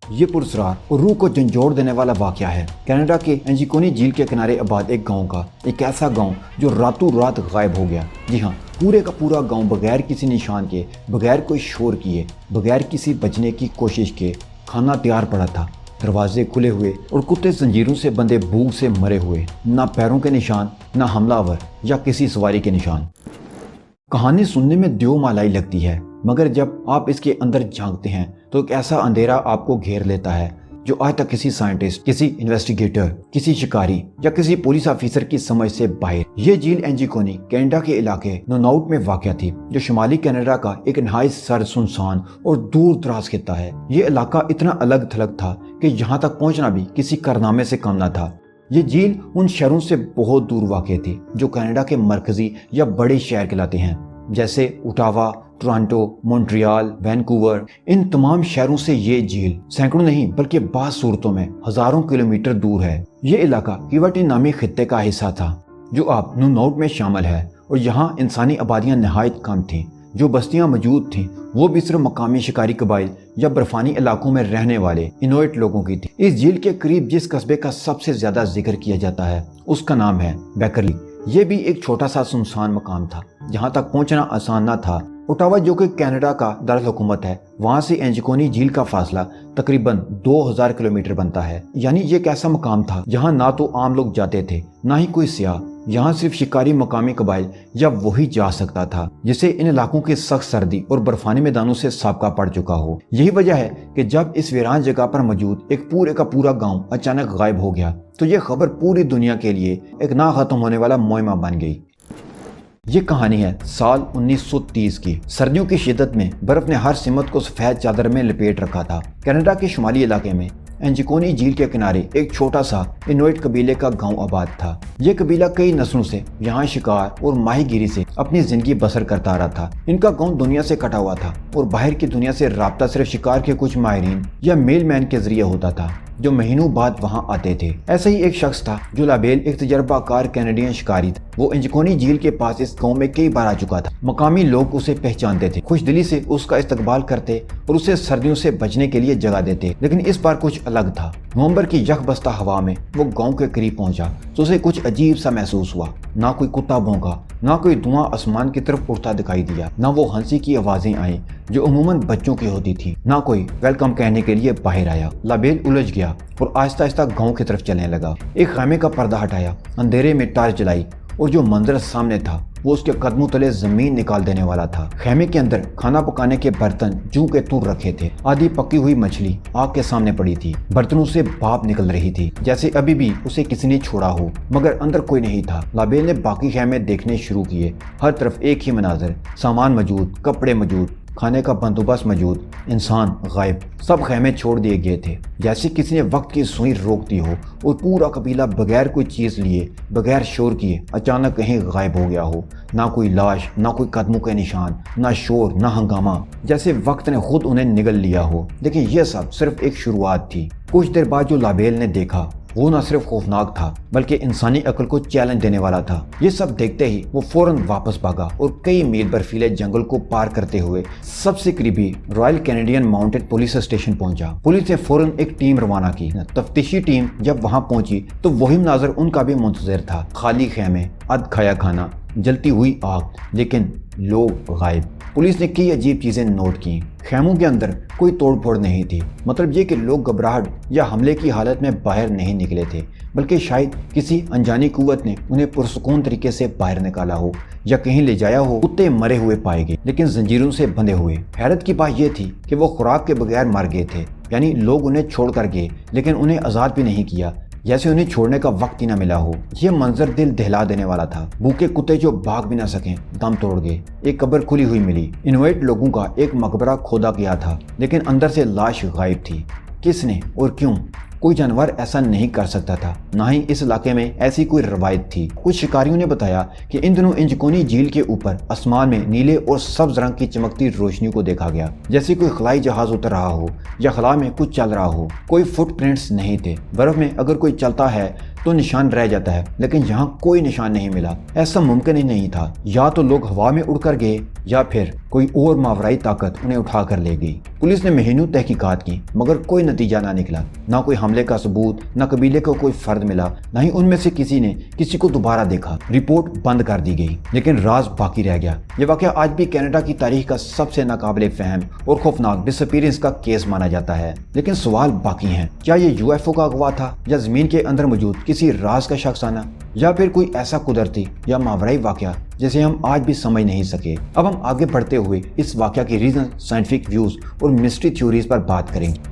یہ پرسرار اور روح کو جھنجھوڑ دینے والا واقعہ ہے کینیڈا کے انجیکونی جھیل کے کنارے آباد ایک گاؤں کا، ایک ایسا گاؤں جو راتوں رات غائب ہو گیا۔ جی ہاں، پورے کا پورا گاؤں بغیر کسی نشان کے، بغیر کوئی شور کیے، بغیر کسی بچنے کی کوشش کے کھانا تیار پڑا تھا، دروازے کھلے ہوئے اور کتے زنجیروں سے بندھے بھوک سے مرے ہوئے، نہ پیروں کے نشان، نہ حملہ آور یا کسی سواری کے نشان۔ کہانی سننے میں دیو مالائی لگتی ہے، مگر جب آپ اس کے اندر جھانکتے ہیں تو ایک ایسا اندھیرا آپ کو گھیر لیتا ہے جو آج تک کسی سائنٹسٹ، کسی انویسٹیگیٹر، کسی شکاری یا کسی پولیس آفیسر کی سمجھ سے باہر۔ یہ جھیل انجیکونی کینیڈا کے علاقے نوناؤٹ میں واقع تھی، جو شمالی کینیڈا کا ایک نہایت سرد، سنسان اور دور دراز خطہ ہے۔ یہ علاقہ اتنا الگ تھلگ تھا کہ یہاں تک پہنچنا بھی کسی کارنامے سے کم نہ تھا۔ یہ جھیل ان شہروں سے بہت دور واقع تھی جو کینیڈا کے مرکزی یا بڑے شہر کہلاتے ہیں، جیسے اوٹاوا، ٹورانٹو، مونٹریال، وینکوور۔ ان تمام شہروں سے یہ جھیل سینکڑوں نہیں بلکہ بعض صورتوں میں ہزاروں کلومیٹر دور ہے۔ یہ علاقہ کیوٹی نامی خطے کا حصہ تھا جو اب نوناؤٹ میں شامل ہے، اور یہاں انسانی آبادیاں نہایت کم تھیں۔ جو بستیاں موجود تھیں وہ بھی صرف مقامی شکاری قبائل یا برفانی علاقوں میں رہنے والے انویٹ لوگوں کی تھی۔ اس جھیل کے قریب جس قصبے کا سب سے زیادہ ذکر کیا جاتا ہے اس کا نام ہے بیکرلی۔ یہ بھی ایک چھوٹا سا سنسان مقام تھا جہاں تک پہنچنا آسان نہ تھا۔ اوٹاوا، جو کہ کینیڈا کا دارالحکومت ہے، وہاں سے انجیکونی جھیل کا فاصلہ تقریباً 2000 کلومیٹر بنتا ہے۔ یعنی یہ ایک ایسا مقام تھا جہاں نہ تو عام لوگ جاتے تھے، نہ ہی کوئی سیاح۔ یہاں صرف شکاری، مقامی قبائل یا وہی جا سکتا تھا جسے ان علاقوں کی سخت سردی اور برفانی میدانوں سے سابقہ پڑ چکا ہو۔ یہی وجہ ہے کہ جب اس ویران جگہ پر موجود ایک پورے کا پورا گاؤں اچانک غائب ہو گیا تو یہ خبر پوری دنیا کے لیے ایک نہ ختم ہونے والا معمہ بن گئی۔ یہ کہانی ہے سال 1930 کی۔ سردیوں کی شدت میں برف نے ہر سمت کو سفید چادر میں لپیٹ رکھا تھا۔ کینیڈا کے شمالی علاقے میں انجیکونی جھیل کے کنارے ایک چھوٹا سا انویٹ قبیلے کا گاؤں آباد تھا۔ یہ قبیلہ کئی نسلوں سے یہاں شکار اور ماہی گیری سے اپنی زندگی بسر کرتا رہا تھا۔ ان کا گاؤں دنیا سے کٹا ہوا تھا اور باہر کی دنیا سے رابطہ صرف شکار کے کچھ ماہرین یا میل مین کے ذریعے ہوتا تھا جو مہینوں بعد وہاں آتے تھے۔ ایسا ہی ایک شخص تھا جو لابیل، ایک تجربہ کار کینیڈین شکاری تھا۔ وہ انجیکونی جھیل کے پاس اس گاؤں میں کئی بار آ چکا تھا۔ مقامی لوگ اسے پہچانتے تھے، خوش دلی سے اس کا استقبال کرتے اور اسے سردیوں سے بچنے کے لیے جگہ دیتے۔ لیکن اس بار کچھ الگ تھا۔ نومبر کی یک بستہ ہوا میں وہ گاؤں کے قریب پہنچا تو اسے کچھ عجیب سا محسوس ہوا۔ نہ کوئی کتا بھونکا، نہ کوئی دھواں آسمان کی طرف اٹھتا دکھائی دیا، نہ وہ ہنسی کی آوازیں آئیں جو عموماً بچوں کی ہوتی تھی، نہ کوئی ویلکم کہنے کے لیے باہر آیا۔ لابیل الجھ گیا اور آہستہ آہستہ گاؤں کی طرف چلنے لگا۔ ایک خیمے کا پردہ ہٹایا، اندھیرے میں ٹارچ جلائی، اور جو منظر سامنے تھا وہ اس کے قدموں تلے زمین نکال دینے والا تھا۔ خیمے کے اندر کھانا پکانے کے برتن جوں کے تور رکھے تھے۔ آدھی پکی ہوئی مچھلی آگ کے سامنے پڑی تھی، برتنوں سے بھاپ نکل رہی تھی جیسے ابھی بھی اسے کسی نے چھوڑا ہو، مگر اندر کوئی نہیں تھا۔ لابیل نے باقی خیمے دیکھنے شروع کیے۔ ہر طرف ایک ہی مناظر، سامان موجود، کپڑے موجود، کھانے کا بندوبست موجود، انسان غائب۔ سب خیمے چھوڑ دیے گئے تھے جیسے کسی نے وقت کی سوئی روک دی ہو، اور پورا قبیلہ بغیر کوئی چیز لیے، بغیر شور کیے اچانک کہیں غائب ہو گیا ہو۔ نہ کوئی لاش، نہ کوئی قدموں کے نشان، نہ شور، نہ ہنگامہ، جیسے وقت نے خود انہیں نگل لیا ہو۔ لیکن یہ سب صرف ایک شروعات تھی۔ کچھ دیر بعد جو لابیل نے دیکھا وہ نہ صرف خوفناک تھا بلکہ انسانی عقل کو چیلنج دینے والا تھا۔ یہ سب دیکھتے ہی وہ فوراً واپس بھاگا اور کئی میل برفیلے جنگل کو پار کرتے ہوئے سب سے قریبی Royal Canadian mounted police station پہنچا۔ پولیس نے فوراً ایک ٹیم روانہ کی۔ تفتیشی ٹیم جب وہاں پہنچی تو وہی مناظر ان کا بھی منتظر تھا۔ خالی خیمے، ادھ کھایا کھانا، جلتی ہوئی آگ، لیکن لوگ غائب۔ پولیس نے کئی عجیب چیزیں نوٹ کی۔ خیموں کے اندر کوئی توڑ پھوڑ نہیں تھی، مطلب یہ کہ لوگ گھبراہٹ یا حملے کی حالت میں باہر نہیں نکلے تھے، بلکہ شاید کسی انجانی قوت نے انہیں پرسکون طریقے سے باہر نکالا ہو یا کہیں لے جایا ہو۔ کتے مرے ہوئے پائے گئے لیکن زنجیروں سے بندھے ہوئے۔ حیرت کی بات یہ تھی کہ وہ خوراک کے بغیر مر گئے تھے، یعنی لوگ انہیں چھوڑ کر گئے لیکن انہیں آزاد بھی نہیں کیا، جیسے انہیں چھوڑنے کا وقت ہی نہ ملا ہو۔ یہ منظر دل دہلا دینے والا تھا۔ بھوکے کتے جو بھاگ بھی نہ سکیں دم توڑ گئے۔ ایک قبر کھلی ہوئی ملی۔ انویٹ لوگوں کا ایک مقبرہ کھودا گیا تھا لیکن اندر سے لاش غائب تھی۔ کس نے اور کیوں؟ کوئی جانور ایسا نہیں کر سکتا تھا، نہ ہی اس علاقے میں ایسی کوئی روایت تھی۔ کچھ شکاریوں نے بتایا کہ ان دنوں انجیکونی جھیل کے اوپر آسمان میں نیلے اور سبز رنگ کی چمکتی روشنی کو دیکھا گیا، جیسے کوئی خلائی جہاز اتر رہا ہو یا خلا میں کچھ چل رہا ہو۔ کوئی فٹ پرنٹس نہیں تھے۔ برف میں اگر کوئی چلتا ہے تو نشان رہ جاتا ہے، لیکن یہاں کوئی نشان نہیں ملا۔ ایسا ممکن ہی نہیں تھا، یا تو لوگ ہوا میں اڑ کر گئے یا پھر کوئی اور ماورائی طاقت انہیں اٹھا کر لے گئی۔ پولیس نے مہینوں تحقیقات کی مگر کوئی نتیجہ نہ نکلا، نہ کوئی حملے کا ثبوت، نہ قبیلے کو کوئی فرد ملا، نہ ہی ان میں سے کسی نے کسی کو دوبارہ دیکھا۔ رپورٹ بند کر دی گئی، لیکن راز باقی رہ گیا۔ یہ واقعہ آج بھی کینیڈا کی تاریخ کا سب سے ناقابل فہم اور خوفناک ڈس اپیئرنس کا کیس مانا جاتا ہے۔ لیکن سوال باقی ہیں، کیا یہ یو ایف او کا اغوا تھا، یا زمین کے اندر موجود کسی راز کا شخص آنا، یا پھر کوئی ایسا قدرتی یا ماورائی واقعہ جسے ہم آج بھی سمجھ نہیں سکے؟ اب ہم آگے بڑھتے ہوئے اس واقعہ کی ریزن، سائنٹیفک ویوز اور مسٹری تھیوریز پر بات کریں گے۔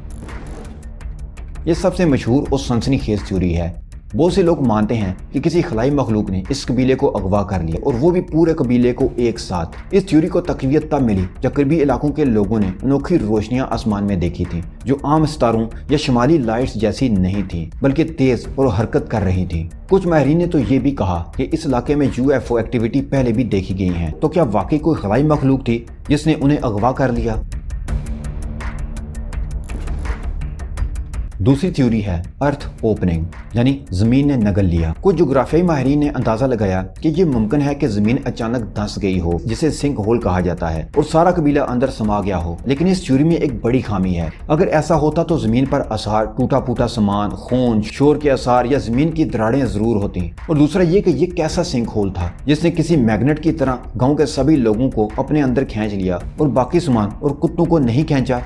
یہ سب سے مشہور اور سنسنی خیز تھیوری ہے۔ بہت سے لوگ مانتے ہیں کہ کسی خلائی مخلوق نے اس قبیلے کو اغوا کر لیا، اور وہ بھی پورے قبیلے کو ایک ساتھ۔ اس تھیوری کو تقویت تب ملی جب قریبی علاقوں کے لوگوں نے انوکھی روشنیاں آسمان میں دیکھی تھیں، جو عام ستاروں یا شمالی لائٹس جیسی نہیں تھیں بلکہ تیز اور حرکت کر رہی تھیں۔ کچھ ماہرین نے تو یہ بھی کہا کہ اس علاقے میں یو ایف او ایکٹیویٹی پہلے بھی دیکھی گئی ہیں۔ تو کیا واقعی کوئی خلائی مخلوق تھی جس نے انہیں اغوا کر لیا؟ دوسری تھیوری ہے ارتھ اوپننگ، یعنی زمین نے نگل لیا۔ کچھ جغرافیائی ماہرین نے اندازہ لگایا کہ یہ ممکن ہے کہ زمین اچانک دھنس گئی ہو، جسے سنک ہول کہا جاتا ہے، اور سارا قبیلہ اندر سما گیا ہو۔ لیکن اس تھیوری میں ایک بڑی خامی ہے۔ اگر ایسا ہوتا تو زمین پر آثار، ٹوٹا پھوٹا سامان، خون، شور کے آثار یا زمین کی دراڑیں ضرور ہوتی۔ اور دوسرا یہ کہ یہ کیسا سنک ہول تھا جس نے کسی میگنیٹ کی طرح گاؤں کے سبھی لوگوں کو اپنے اندر کھینچ لیا اور باقی سامان اور کتوں کو نہیں کھینچا؟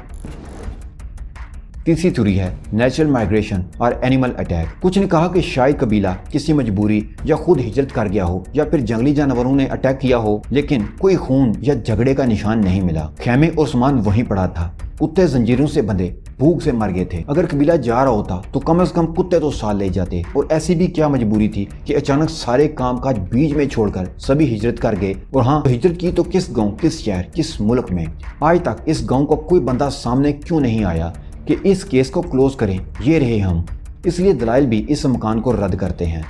تیسری تھیوری ہے نیچرل مائگریشن اور اینیمل اٹیک۔ کچھ نے کہا کہ شاید قبیلہ کسی مجبوری یا خود ہجرت کر گیا ہو، یا پھر جنگلی جانوروں نے اٹیک کیا ہو، لیکن کوئی خون یا جھگڑے کا نشان نہیں ملا۔ خیمے اور سامان وہیں پڑا تھا، کتے زنجیروں سے بندھے بھوک سے مر گئے تھے۔ اگر قبیلہ جا رہا ہوتا تو کم از کم کتے تو ساتھ لے جاتے، اور ایسی بھی کیا مجبوری تھی کہ اچانک سارے کام کاج بیچ میں چھوڑ کر سبھی ہجرت کر گئے؟ اور ہاں، ہجرت کی تو کس گاؤں، کس شہر، کس ملک میں؟ آج تک اس گاؤں کا کوئی بندہ سامنے کیوں نہیں آیا کہ اس کیس کو کلوز کریں؟ یہ رہے ہم۔ اس لیے دلائل بھی اس مکان کو رد کرتے ہیں۔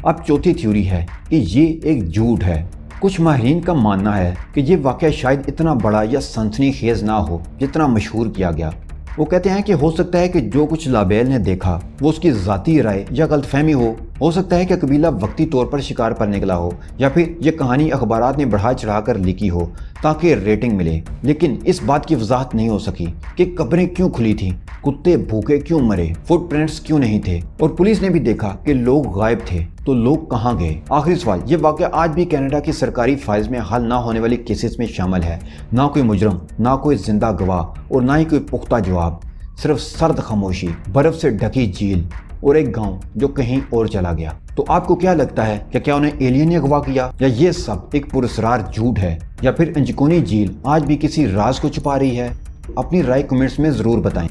اب چوتھی تھیوری ہے کہ یہ ایک جھوٹ ہے۔ کچھ ماہرین کا ماننا ہے کہ یہ واقعہ شاید اتنا بڑا یا سنسنی خیز نہ ہو جتنا مشہور کیا گیا۔ وہ کہتے ہیں کہ ہو سکتا ہے کہ جو کچھ لابیل نے دیکھا وہ اس کی ذاتی رائے یا غلط فہمی ہو سکتا ہے کہ قبیلہ وقتی طور پر شکار پر نکلا ہو، یا پھر یہ کہانی اخبارات نے بڑھا چڑھا کر لکھی ہو تاکہ ریٹنگ ملے۔ لیکن اس بات کی وضاحت نہیں ہو سکی کہ قبریں کیوں کھلی تھیں، کتے بھوکے کیوں مرے، فٹ پرنٹس کیوں نہیں تھے، اور پولیس نے بھی دیکھا کہ لوگ غائب تھے، تو لوگ کہاں گئے؟ آخری سوال، یہ واقعہ آج بھی کینیڈا کی سرکاری فائلز میں حل نہ ہونے والی کیسز میں شامل ہے۔ نہ کوئی مجرم، نہ کوئی زندہ گواہ، اور نہ ہی کوئی پختہ جواب، صرف سرد خاموشی، برف سے ڈھکی جھیل، اور ایک گاؤں جو کہیں اور چلا گیا۔ تو آپ کو کیا لگتا ہے کہ کیا انہیں ایلین نے اغوا کیا، یا یہ سب ایک پراسرار جھوٹ ہے، یا پھر انجکونی جھیل آج بھی کسی راز کو چھپا رہی ہے؟ اپنی رائے کمنٹس میں ضرور بتائیں۔